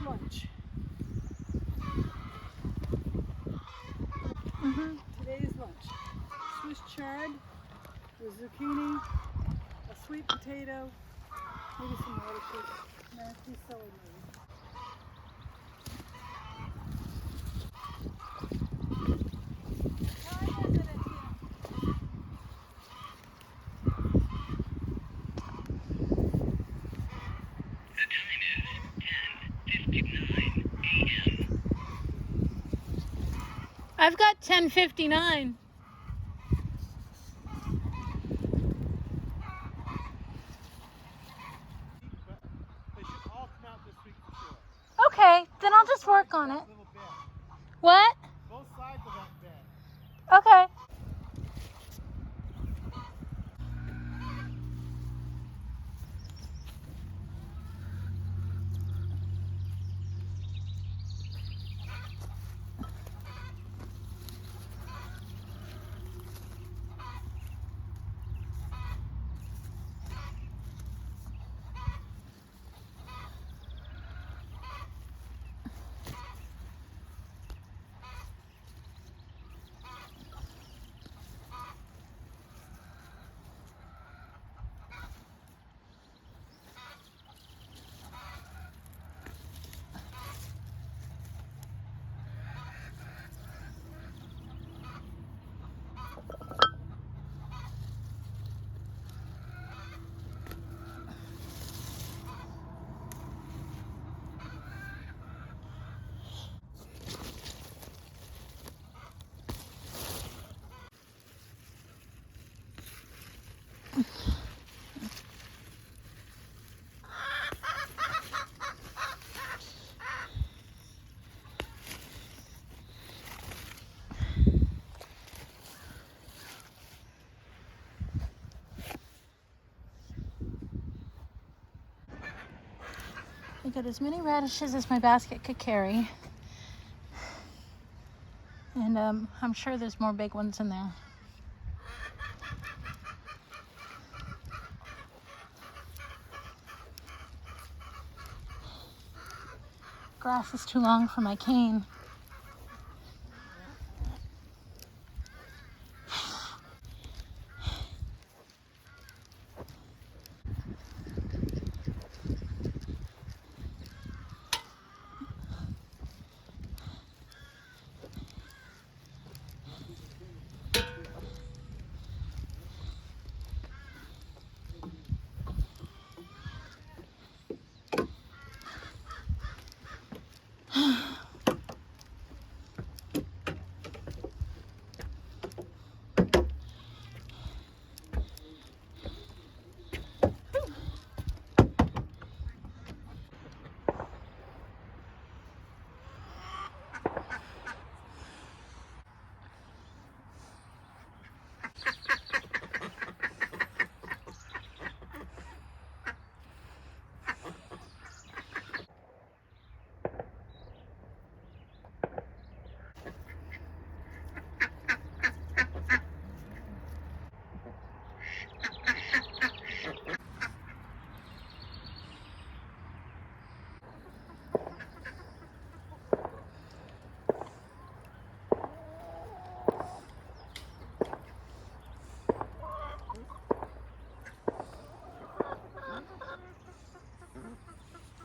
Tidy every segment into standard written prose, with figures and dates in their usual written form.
lunch. Today's lunch. Swiss chard with zucchini, a sweet potato, maybe some radishes, and a piece of celery. I've got 10:59. Okay, then I'll just work on it. What? Both sides of that bed. Okay. I got as many radishes as my basket could carry. And I'm sure there's more big ones in there. Grass is too long for my cane.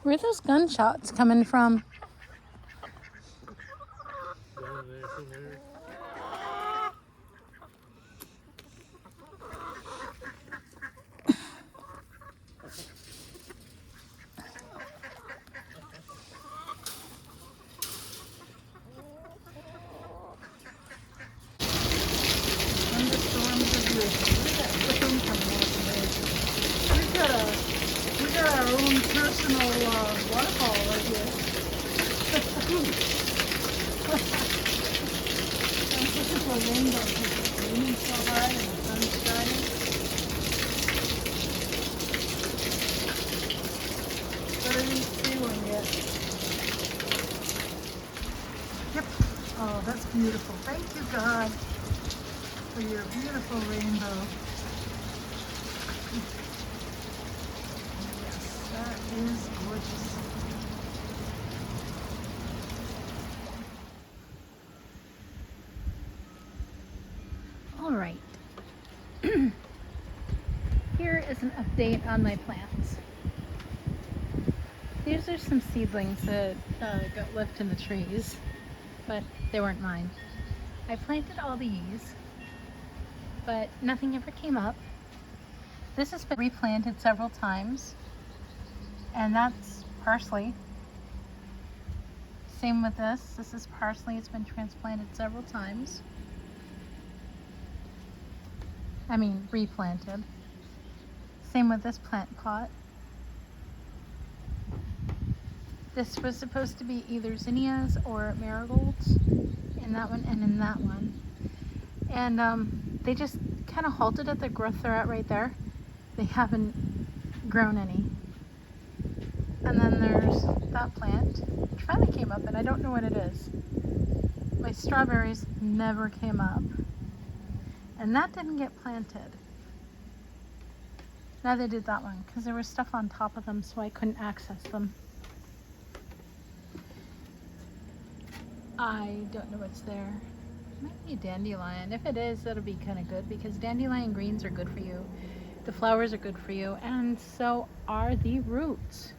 Where are those gunshots coming from? We got our own personal waterfall right here. I'm looking for a rainbow because it's raining so hard and the sun's shining. But I didn't see one yet. Yep. Oh, that's beautiful. Thank you, God, for your beautiful rainbow. Yes, that is gorgeous. is an update on my plants. These are some seedlings that got left in the trees, but they weren't mine. I planted all these, but nothing ever came up. This has been replanted several times, and that's parsley. Same with this. This is parsley. It's been transplanted several times. I mean, replanted. Same with this plant pot. This was supposed to be either zinnias or marigolds in that one and in that one. And they just kind of halted at the growth they're at right there. They haven't grown any. And then there's that plant, which finally came up, and I don't know what it is. My strawberries never came up. And that didn't get planted. Neither did that one, because there was stuff on top of them, so I couldn't access them. I don't know what's there. It might be a dandelion. If it is, that'll be kind of good, because dandelion greens are good for you. The flowers are good for you, and so are the roots.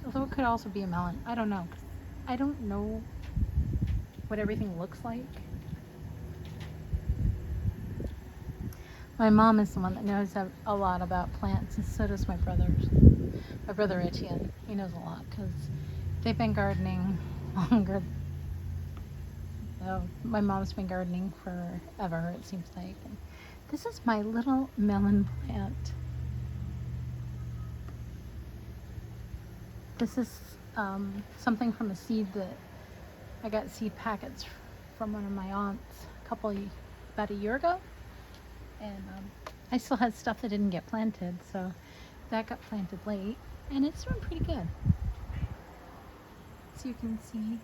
Although it could also be a melon. I don't know. I don't know what everything looks like. My mom is the one that knows a lot about plants, and so does my brothers. My brother Etienne, he knows a lot because they've been gardening longer. My mom's been gardening forever, it seems like. And this is my little melon plant. This is something from a seed that I got seed packets from one of my aunts about a year ago. And I still had stuff that didn't get planted, so that got planted late, and it's doing pretty good. So you can see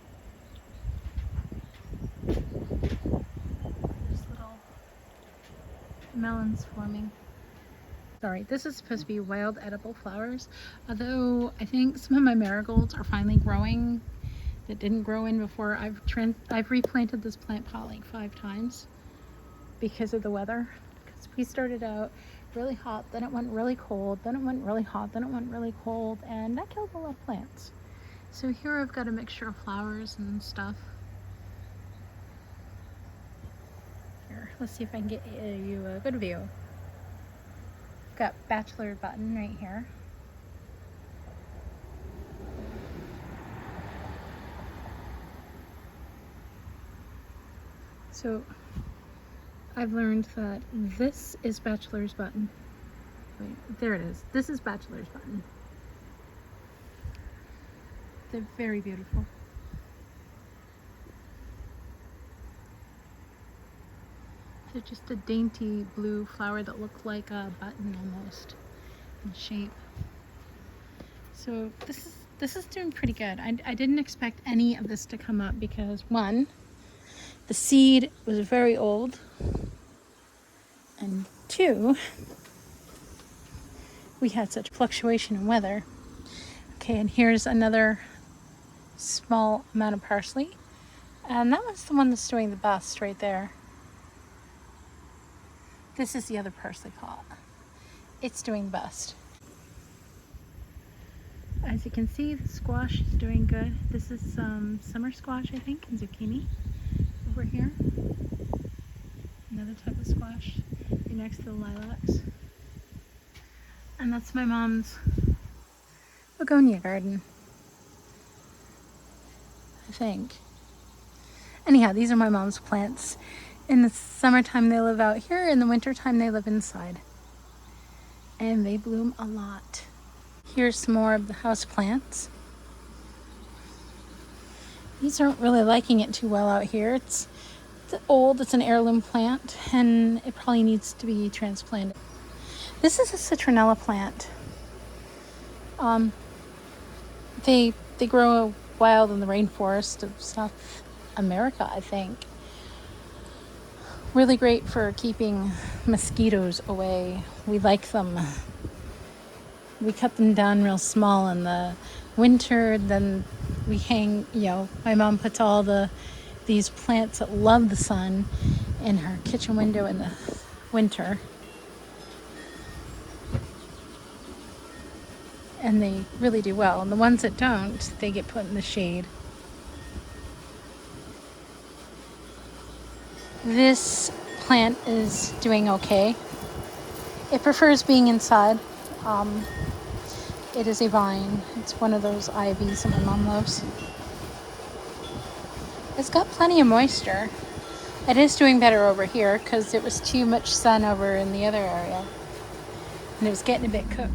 there's little melons forming. Sorry, this is supposed to be wild edible flowers, although I think some of my marigolds are finally growing that didn't grow in before. I've replanted this plant pot like 5 times because of the weather. We started out really hot, then it went really cold, then it went really hot, then it went really cold, and that killed a lot of plants. So here I've got a mixture of flowers and stuff. Here, let's see if I can get you a good view. I've got bachelor button right here. So I've learned that this is bachelor's button. Wait, there it is. This is bachelor's button. They're very beautiful. They're just a dainty blue flower that looks like a button almost in shape. So this is doing pretty good. I didn't expect any of this to come up because, one, the seed was very old, and 2, we had such fluctuation in weather. Okay, and here's another small amount of parsley, and that one's the one that's doing the best right there. This is the other parsley pot. It's doing the best. As you can see, the squash is doing good. This is some summer squash, I think, and zucchini over here. Another type of squash next to the lilacs. And that's my mom's begonia garden, I think. Anyhow, these are my mom's plants. In the summertime they live out here, in the wintertime they live inside. And they bloom a lot. Here's some more of the house plants. These aren't really liking it too well out here. It's old, it's an heirloom plant, and it probably needs to be transplanted. This is a citronella plant. They grow wild in the rainforest of South America, I think. Really great for keeping mosquitoes away. We like them. We cut them down real small in the winter, then we hang, my mom puts all these plants that love the sun in her kitchen window in the winter. and they really do well. And the ones that don't, they get put in the shade. This plant is doing okay. It prefers being inside. It is a vine. It's one of those ivies that my mom loves. It's got plenty of moisture. It is doing better over here because it was too much sun over in the other area. And it was getting a bit cooked.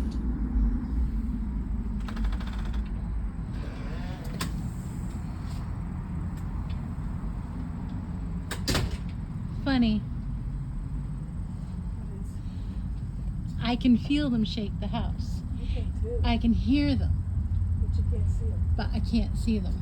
Funny. I can feel them shake the house. You can too, I can hear them, but you can't see them. but I can't see them.